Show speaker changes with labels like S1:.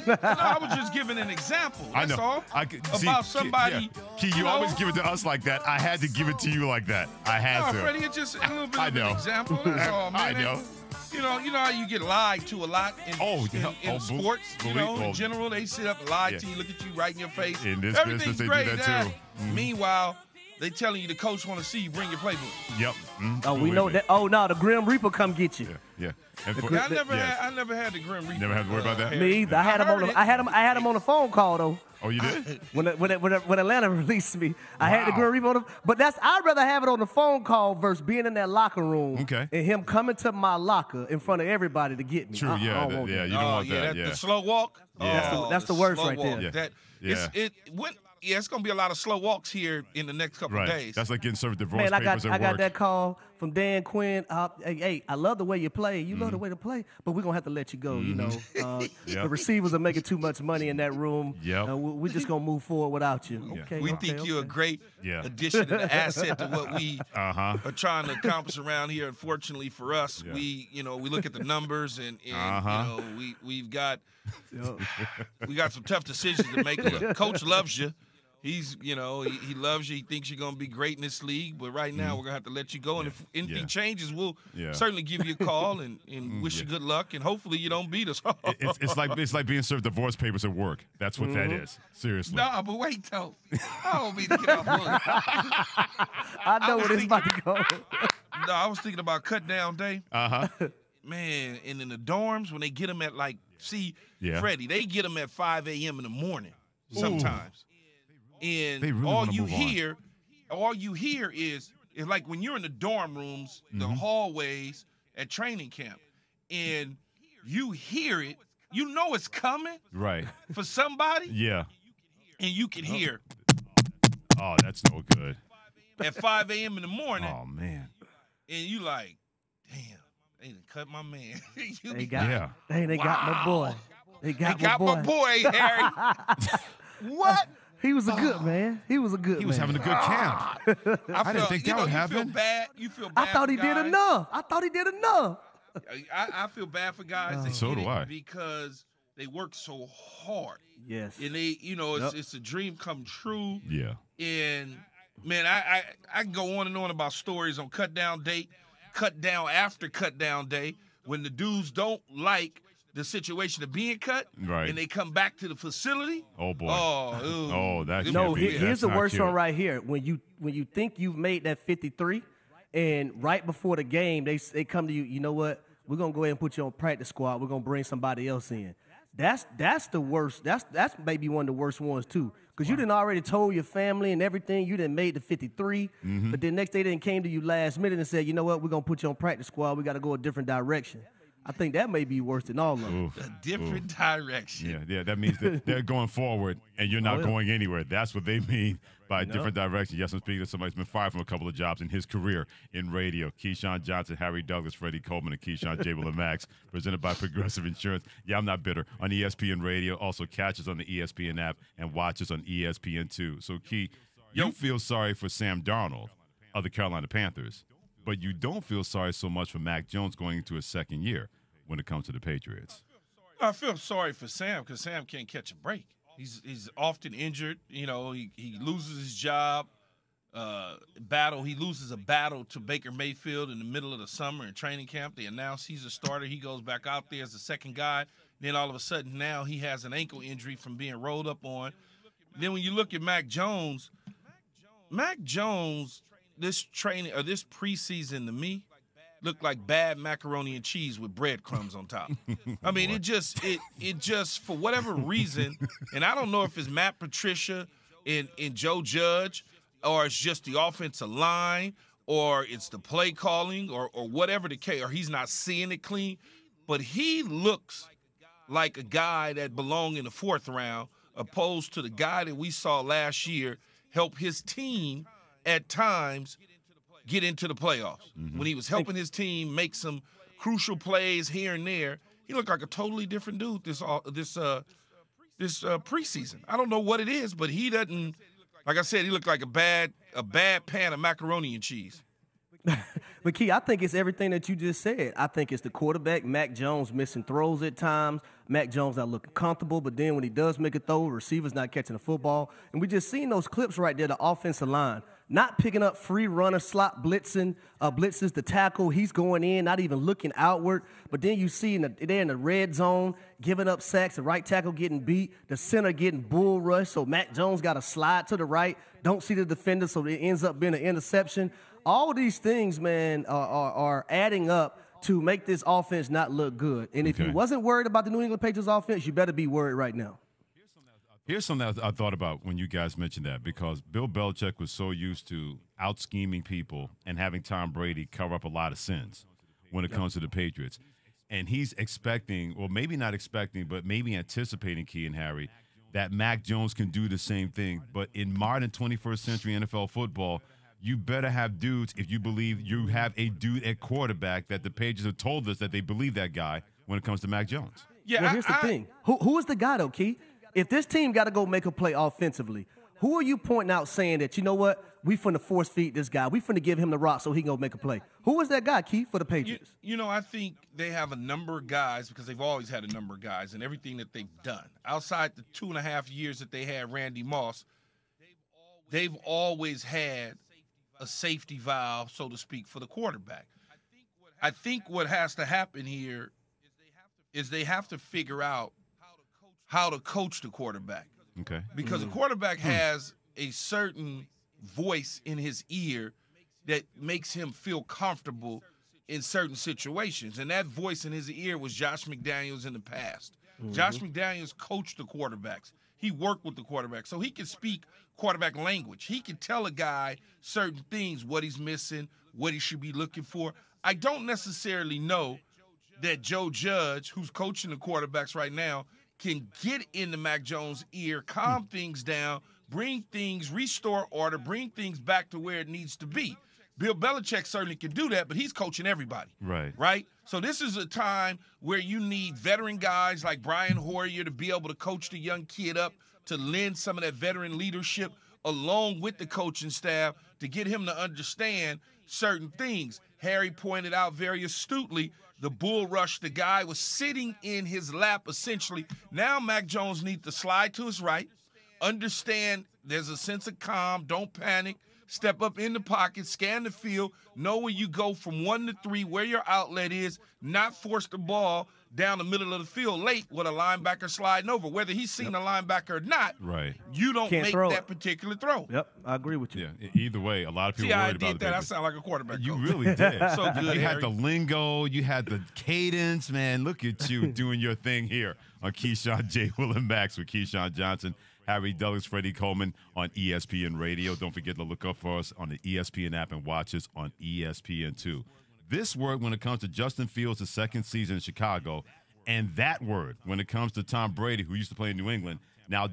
S1: I was just giving an example. That's
S2: I know.
S1: all. About somebody.
S2: Key, you always give it to us like that. I had to give it to you like that. I had to.
S1: Freddie, it's just a little bit of an example. That's all, man.
S2: I know.
S1: You know how you get lied to a lot in sports. In general, they sit up and lie to you, look at you right in your face.
S2: In this
S1: Everything's
S2: business,
S1: great,
S2: they do that too.
S1: Meanwhile, they telling you the coach want to see you bring your playbook.
S2: Yep.
S3: Oh, we know that. Oh no, the Grim Reaper come get you.
S2: Yeah.
S1: I never had the Grim Reaper.
S2: Never had to worry about that.
S3: Me either. I had him on the phone call though.
S2: Oh, you did?
S3: When Atlanta released me, I had the Grim Reaper on the. But I'd rather have it on the phone call versus being in that locker room.
S2: Okay.
S3: And him coming to my locker in front of everybody to get me.
S2: True. You don't want that.
S1: The slow walk.
S2: Yeah.
S3: That's the worst right
S1: walk.
S3: there.
S1: It's gonna be a lot of slow walks here in the next couple of days.
S2: That's like getting served divorce
S3: Man,
S2: papers at work.
S3: I got that call from Dan Quinn. Hey, I love the way you play. You love the way to play, but we're gonna have to let you go. You know, the receivers are making too much money in that room. We're just gonna move forward without you. Okay,
S1: we think you're a great addition and an asset to what we are trying to accomplish around here. Unfortunately for us, we look at the numbers and we've got some tough decisions to make. Look, Coach loves you. He's, he loves you. He thinks you're going to be great in this league. But right now, we're going to have to let you go. And if anything changes, we'll certainly give you a call and wish you good luck. And hopefully you don't beat us.
S2: It's like being served divorce papers at work. That's what that is. Seriously.
S1: No, but wait, though. I don't mean to get off look.
S3: I know where this about to go.
S1: No, I was thinking about cut down day. Man, and in the dorms, when they get them at Freddie, they get them at 5 a.m. in the morning sometimes. And
S2: really
S1: all you hear is like when you're in the dorm rooms, the hallways at training camp, and you hear it, you know it's coming for somebody.
S2: Yeah.
S1: And you can hear.
S2: Oh, that's no good.
S1: At 5 a.m. in the morning.
S2: Oh, man.
S1: And you like, damn, they done cut my man.
S3: They got my boy. They got
S1: my boy, Harry. What?
S3: He was a good man. He was
S2: having a good camp. I didn't think that would happen.
S1: You feel bad.
S3: I thought he did enough.
S1: I feel bad for guys.
S2: So do I.
S1: Because they work so hard.
S3: Yes.
S1: And they, it's a dream come true.
S2: Yeah.
S1: And man, I can go on and on about stories on cut down date, cut down after cut down day, when the dudes don't like the situation of being cut, and they come back to the facility.
S2: Oh boy!
S3: Here's the worst one right here. When you think you've made that 53, and right before the game they come to you. You know what? We're gonna go ahead and put you on practice squad. We're gonna bring somebody else in. That's the worst. That's maybe one of the worst ones too. Because you didn't already told your family and everything. You didn't made the 53, but then next day they came to you last minute and said, you know what? We're gonna put you on practice squad. We got to go a different direction. I think that may be worse than all of them.
S1: A different direction.
S2: Yeah, that means that they're going forward and you're not going anywhere. That's what they mean by a different direction. Yes, I'm speaking to somebody who's been fired from a couple of jobs in his career in radio. Keyshawn Johnson, Harry Douglas, Freddie Coleman, and Keyshawn Jabel and Max, presented by Progressive Insurance. Yeah, I'm not bitter. On ESPN Radio, also catch us on the ESPN app and watch us on ESPN2. So, Key, you feel sorry for Sam Darnold of the Carolina Panthers, but you don't feel sorry so much for Mac Jones going into his second year when it comes to the Patriots.
S1: I feel sorry for Sam because Sam can't catch a break. He's often injured. He loses his job. He loses a battle to Baker Mayfield in the middle of the summer in training camp. They announce he's a starter. He goes back out there as the second guy. Then all of a sudden now he has an ankle injury from being rolled up on. Then when you look at Mac Jones, this preseason to me looked like bad macaroni and cheese with breadcrumbs on top. I mean, it just for whatever reason, and I don't know if it's Matt Patricia and Joe Judge, or it's just the offensive line, or it's the play calling, or whatever the case, or he's not seeing it clean. But he looks like a guy that belonged in the fourth round, opposed to the guy that we saw last year help his team at times get into the playoffs. When he was helping his team make some crucial plays here and there, he looked like a totally different dude this preseason. I don't know what it is, but he doesn't. Like I said, he looked like a bad pan of macaroni and cheese.
S3: But Key, I think it's everything that you just said. I think it's the quarterback, Mac Jones, missing throws at times. Mac Jones not looking comfortable, but then when he does make a throw, receiver's not catching the football. And we just seen those clips right there, the offensive line not picking up free runner slot blitzes the tackle. He's going in, not even looking outward. But then you see they're in the red zone, giving up sacks, the right tackle getting beat, the center getting bull rushed. So Mac Jones got to slide to the right, don't see the defender, so it ends up being an interception. All these things, man, are adding up to make this offense not look good. And if you wasn't worried about the New England Patriots offense, you better be worried right now.
S2: Here's something I thought about when you guys mentioned that, because Bill Belichick was so used to out-scheming people and having Tom Brady cover up a lot of sins when it comes to the Patriots. And he's expecting, or maybe not expecting, but maybe anticipating, Key and Harry, that Mac Jones can do the same thing. But in modern 21st century NFL football, you better have dudes, if you believe you have a dude at quarterback, that the Patriots have told us that they believe that guy when it comes to Mac Jones.
S3: Yeah, well, here's the thing. Who is the guy, though, Key? If this team got to go make a play offensively, who are you pointing out saying that, you know what, we finna force feed this guy. We finna give him the rock so he can go make a play. Who is that guy, Keith, for the Patriots?
S1: You know, I think they have a number of guys, because they've always had a number of guys in everything that they've done. Outside the 2.5 years that they had Randy Moss, they've always had a safety valve, so to speak, for the quarterback. I think what has to happen here is they have to figure out how to coach the quarterback.
S2: Okay.
S1: Because the quarterback has a certain voice in his ear that makes him feel comfortable in certain situations. And that voice in his ear was Josh McDaniels in the past. Josh McDaniels coached the quarterbacks. He worked with the quarterback. So he can speak quarterback language. He can tell a guy certain things, what he's missing, what he should be looking for. I don't necessarily know that Joe Judge, who's coaching the quarterbacks right now, can get into Mac Jones' ear, calm things down, bring things, restore order, bring things back to where it needs to be. Bill Belichick certainly can do that, but he's coaching everybody. Right? So this is a time where you need veteran guys like Brian Hoyer to be able to coach the young kid up, to lend some of that veteran leadership along with the coaching staff to get him to understand certain things. Harry pointed out very astutely, the bull rush, the guy was sitting in his lap essentially. Now Mac Jones needs to slide to his right, understand there's a sense of calm, don't panic, step up in the pocket, scan the field, know where you go from 1 to 3, where your outlet is, not force the ball down the middle of the field late with a linebacker sliding over. Whether he's seen a linebacker or not, you don't make that particular throw.
S3: Yep, I agree with you.
S2: Yeah, either way, a lot of people worried about
S1: that. I sound like a quarterback coach.
S2: You really did.
S1: So good,
S2: You had the lingo, you had the cadence, man. Look at you doing your thing here on Keyshawn, J. Will, and Max with Keyshawn Johnson, Harry Douglas, Freddie Coleman on ESPN Radio. Don't forget to look up for us on the ESPN app and watch us on ESPN2. This word when it comes to Justin Fields' second season in Chicago, and that word when it comes to Tom Brady, who used to play in New England, now